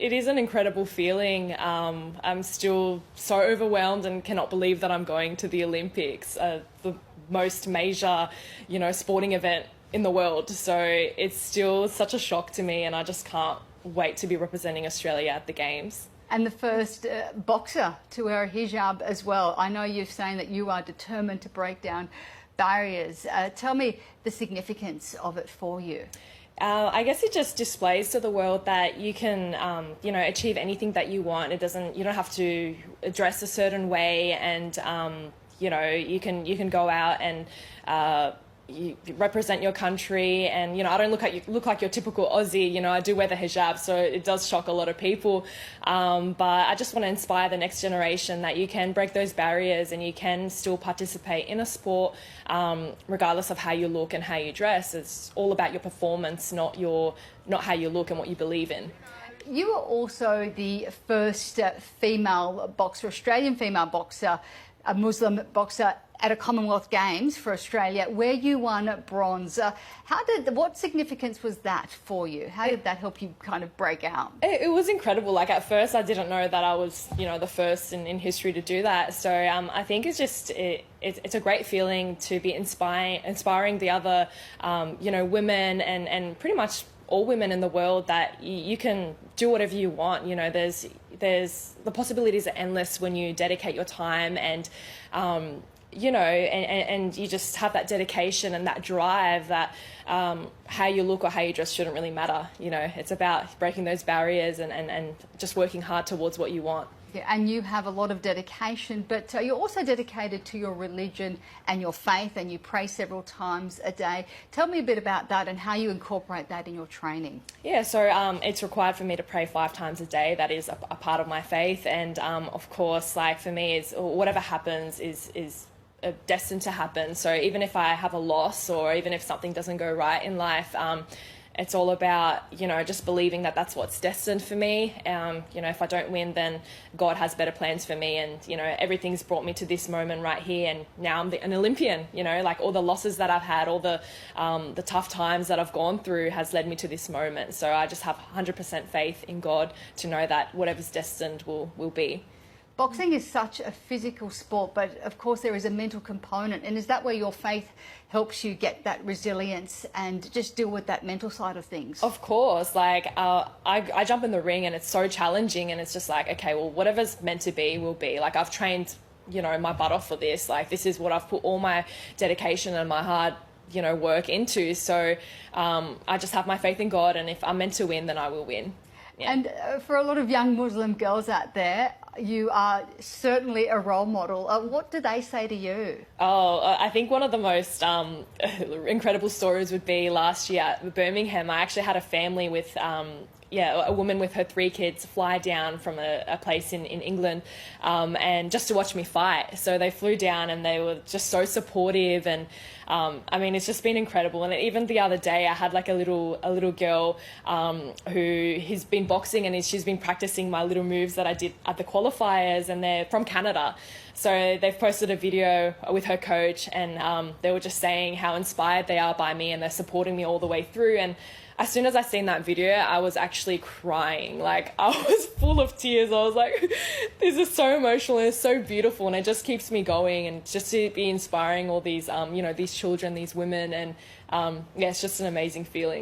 It is an incredible feeling. I'm still so overwhelmed and cannot believe that I'm going to the Olympics, the most major, sporting event in the world. So it's still such a shock to me, and I just can't wait to be representing Australia at the Games. And the first boxer to wear a hijab as well. I know you're saying that you are determined to break down barriers. Tell me the significance of it for you. I guess it just displays to the world that you can, achieve anything that you want. You don't have to dress a certain way, and you can go out and you represent your country. And I don't look like your typical Aussie. I do wear the hijab, so it does shock a lot of people. But I just want to inspire the next generation that you can break those barriers and you can still participate in a sport, regardless of how you look and how you dress. It's all about your performance, not how you look and what you believe in. You are also the first female boxer, Australian female boxer, a Muslim boxer at a Commonwealth Games for Australia, where you won bronze. What significance was that for you? How did that help you kind of break out? It was incredible. Like, at first I didn't know that I was, the first in history to do that. So I think it's a great feeling to be inspiring the other, women and pretty much all women in the world, that you can do whatever you want. There's the possibilities are endless when you dedicate your time and and you just have that dedication and that drive that how you look or how you dress shouldn't really matter. It's about breaking those barriers and just working hard towards what you want. Yeah, and you have a lot of dedication, but you're also dedicated to your religion and your faith, and you pray several times a day. Tell me a bit about that and how you incorporate that in your training. Yeah, so it's required for me to pray 5 times a day. That is a part of my faith, and of course, like, for me, is whatever happens is destined to happen. So even if I have a loss, or even if something doesn't go right in life, it's all about, just believing that that's what's destined for me. If I don't win, then God has better plans for me. And, everything's brought me to this moment right here. And now I'm an Olympian, like, all the losses that I've had, all the tough times that I've gone through has led me to this moment. So I just have 100% faith in God to know that whatever's destined will be. Boxing is such a physical sport, but of course there is a mental component. And is that where your faith helps you get that resilience and just deal with that mental side of things? Of course. Like, I jump in the ring and it's so challenging, and it's just like, okay, well, whatever's meant to be will be. Like, I've trained, my butt off for this. Like, this is what I've put all my dedication and my hard work into. So I just have my faith in God, and if I'm meant to win, then I will win. Yeah. And for a lot of young Muslim girls out there, you are certainly a role model. What do they say to you? I think one of the most incredible stories would be last year at Birmingham. I actually had a family with a woman with her 3 kids fly down from a place in England and just to watch me fight. So they flew down and they were just so supportive, and it's just been incredible. And even the other day I had like a little girl who has been boxing, and she's been practicing my little moves that I did at the qualifiers, and they're from Canada. So they've posted a video with her coach, and they were just saying how inspired they are by me, and they're supporting me all the way through. And as soon as I seen that video, I was actually crying. Like, I was full of tears. I was like, this is so emotional and it's so beautiful, and it just keeps me going, and just to be inspiring all these, these children, these women, and it's just an amazing feeling.